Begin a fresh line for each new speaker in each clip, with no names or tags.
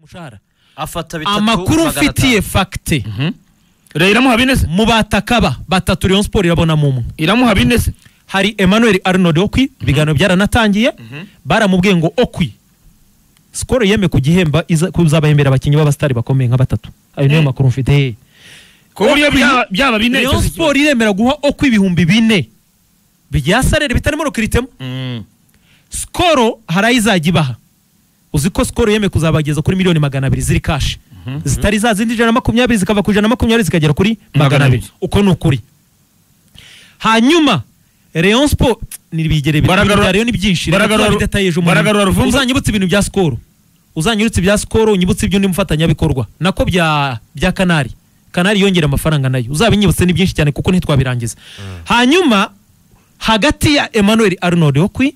umushahara
afata bitatu
amakuru mfitiye fakte
Rero iramuha binese
mu batakaba batatu Rayon Sport irabona mu
iramuha binese
hari Emmanuel Arnold Okwi bigano byaranatangiye baramubwiye ngo Okwi Skol yeme kugihemba kuzabahembera abakinyi b'abastari bakomeye nka batatu ayo niyo makuru mfite
ko buriya byaba binese
Rayon Sport iremera guha Okwi ibihumbi 4 byasarere bitarimo rukiritemo Skol harayizajya ibaha uzi ko Skol yeme kuzabageza kuri miliyoni 200 ziri cash zitari za zindi 120 zikava ku 120 zikagera kuri 200 uko nukuri hanyuma Rayon Sport nibigere birayo ni byinshi uzanyibutse ibintu bya Skol uzanyirutse bya Skol unyibutse ibyo ndi mufatanya bikorwa nako bya Kanari yongera amafaranga nayo uzabinyibutse ni byinshi cyane kuko ntitwabirangiza hanyuma hagati ya Emmanuel Arnold Okwi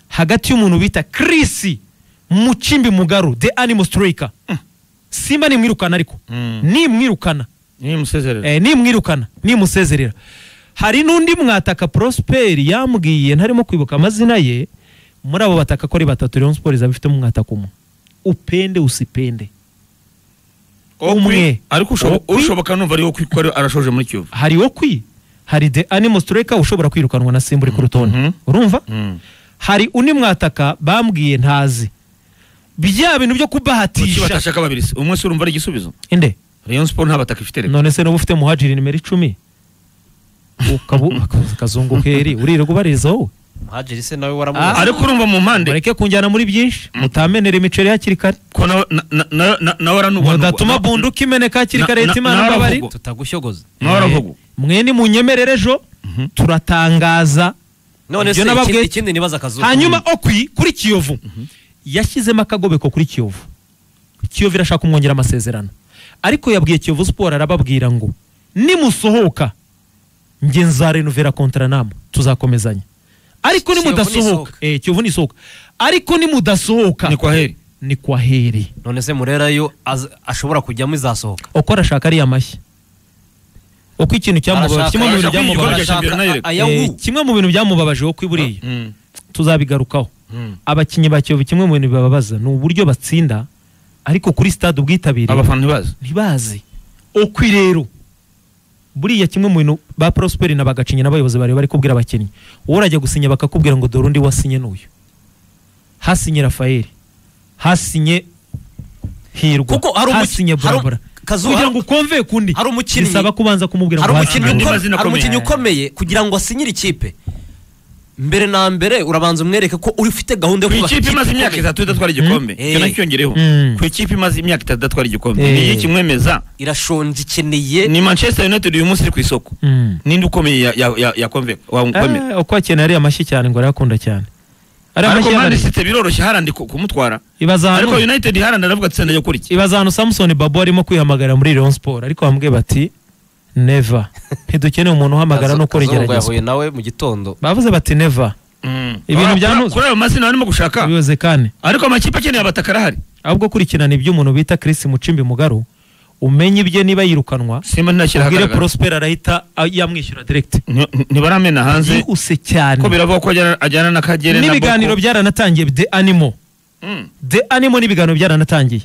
hagati y'umuntu bita Chris Muchimbi Mugaru the animal striker Simba ni mwirukana ariko ni mwirukana ni musezerera hari nundi mwataka Prosper yambwiye ntarimo kwibuka amazina ye muri abo bataka ko ari batatu Rayon Sport zabifite mu mwataka umwe upende usipende umwe
ariko ushoboka numva ari wo kwikora arashoje muri Kiyovu
hari wo kwi hari the animal striker ushobora kwirukanwa na Simba ku rutonde urumva hari undi mwataka bambwiye ntazi bya bintu byo kubahatisha
batashaka babiri umwe urumva ari igisubizo
inde
Rayon Sport nta bataka ifite
none se no ufite muhajiri nimero 10 ukabu kazungu keri urire gubariza wowe
muhajiri se nawe waramuzi
ariko urumva mu mpande
bareke kunjyana muri byinshi mutamenera imiceri hakiri kare
ko na waranubona
mudatuma bunduka imeneka hakiri kare Imana babari
tutagushogoza
n'aravuga
mwene munyemerere ejo turatangaza
none se ikindi nibaza kazungu
hanyuma Okwi kuri Kiyovu yashyizemo akagobeko kuri Kiyovu irashaka kumwongera amasezerano ariko yabwiye Kiyovu Sport arababwira ngo nimusohoka nge nzarenovera kontra namwe tuzakomezanya ariko nimudasohoka Kiyovu ni sohoka ariko nimudasohoka ni kwa heri
none se Murera yo ashobora kujyamo izasohoka
uko arashaka ari amashyi uko ikintu cyamubabaje kimwe mu bintu byamubabaje wo kwiburiye tuzabigarukaho abakinyi ba Kiyovu kimwe mu bintu bibabaza ni uburyo batsinda ariko kuri stade ubwitabire
abafana
ntibazi Okwi rero buriya kimwe mu bintu ba Prosper na bagacinya n'abayobozi bari kubwira abakinyi wowe urajya gusinya bakakubwira ngo dore undi wasinye n'uyu hasinye Rafael hasinye Hirwa hasinye Barbara kugira ngo ukonve kundi
hari umukinyi
bisaba kubanza kumubwira
ngo hari umukinyi ukomeye kugira ngo asinyire ikipe mbere na mbere urabanza umwereke ko uri ufite gahunda yo
kuba ikipe imaze imyaka 3 idatwara igikombe cyane cyongereho ku ikipe imaze imyaka 3 idatwara igikombe ni iki mwemeza
irashonje ikeneye
ni Manchester United uyu munsi iri ku isoko ninde ukomeye ya konve wakomeye
uko akeneye ari amashyi cyane ngo arakunda cyane
ariko Man City biroroshye harandi kumutwara ariko United haranda aravuga tsenda yo kuri iki
ibazano Samson Babo arimo kwihamagarira muri Rayon Sport ariko bambwiye bati never ntidukeneye umuntu uhamagara no kora igerageza
yahuye nawe mu gitondo
bavuze bati never ibintu byanuze
kuri ayo mazina barimo gushaka
biyoze kane
ariko amakipe akeneye abatakara hari
ahubwo kurikirana ibyo umuntu bita Chris Muchimbi Mugaru umenye ibye niba yirukanwa
Simba ntashira
hagara Prosper arahita yamwishyura direct
ntibaramena hanze
use cyane
ko biravuga ko ajyana na Kagere na
n'ibiganiro byaranatangiye the animal n'ibiganiro byaranatangiye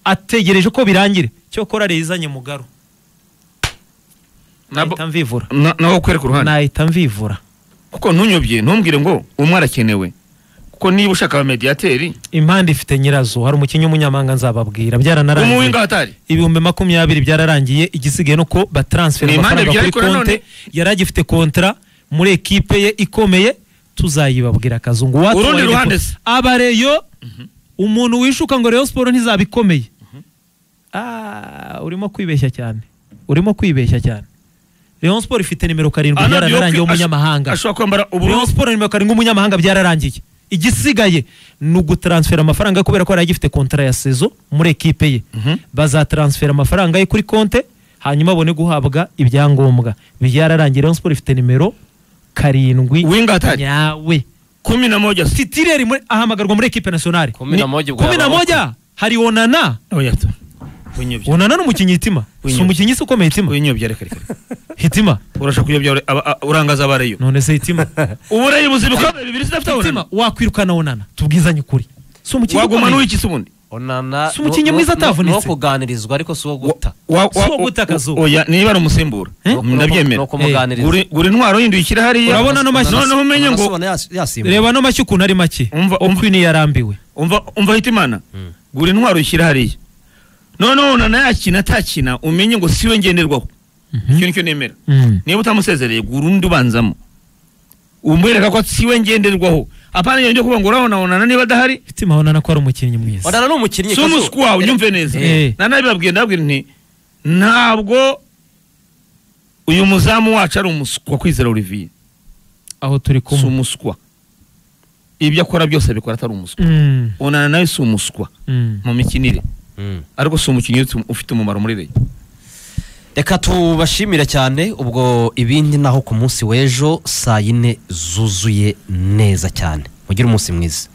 ategereje ko birangire cyo kora rezanye Mugaru nahita mvivura
naho kwereka uruhande
nahita mvivura
kuko ntunyobye ntumbwire ngo umwe arakenewe kuko niba ushaka aba mediateri
impande ifite nyirazo hari umukinyi w'umunyamahanga nzababwira byaranarangiye
umuwinga hatari
ibihumbi 20 byararangiye igisigaye nuko batransfer amafaranga kuri konte yaragifite kontra muri equipe ye ikomeye tuzayibabwira Kazungu
urundi ruhande
abareyo umuntu wishuka ngo Rayon Sport ntizabikomeye urimo kwibeshya cyane Rayon Sport ifite nimero 7 byaranarangiye umunyamahanga
ashobora kwambara
Rayon Sport nimero 7 umunyamahanga byararangiye igisigaye nugutransfera amafaranga kubera ko yaragifite kontra ya saison muri equipe ye bazatransfera amafaranga ye kuri konte hanyuma abone guhabwa ibyangombwa byararangiye Rayon Sport ifite nimero 7
winga hatari
nyawe
11
titireri ahamagarwa muri equipe nationale 11 hari Onana Onana n'umukinyi Hitima si umukinyi se ukomeye Hitima
winyobye reka
Hitima
urashaka kuyobya urangaza abareyo
none se Hitima
ubureyi buzibuka bibiri sidafite
Hitima wakwirukana Onana tubwizanye ukuri
so umukinyi waguma n'iki subundi
Onana
Si umukinnyi mwiza atavunitse.
no kuganirizwa ariko si uwo guta
Si uwo guta akazuba.
oya niba ari umusimbura ndabyemera
no kumuganiriza
gura intwaro yindi ushyira hariya
Urabona no mashyi.
noneho umenye ngo
yasimbuye
reba no mashyi ukuntu ari make Queen yarambiwe
umva Hitimana gura intwaro ushyira hariya noneho Onana yakina atakina umenye ngo siwe ngenderwaho icyo nicyo nemera niba utamusezereye gura undi ubanzamo umwereka ko siwe ngenderwaho apana yongeye kuvuga ngo urabona Onana niba adahari
Hitima Onana ko ari umukinnyi mwiza
Onana ni umukinnyi
si umuswa unyumve neza nanabibabwiye ndababwira nti ntabwo uyu muzamu wacu ari umuswa Kwizera Olivier
aho turi
si
kumwe
umuswa ibyo akora byose abikora atari umuswa Onana nawe si umuswa mu mikinire ariko si umukinnyi ufite umumaro muri Rayon.
reka tubashimire cyane ubwo ibindi naho ku munsi w'ejo 4 zuzuye neza cyane mugire umunsi mwiza.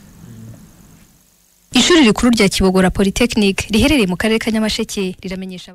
Ishuri rikuru rya Kibogora Polytechnic riherereye mu karere ka Nyamasheke riramenyesha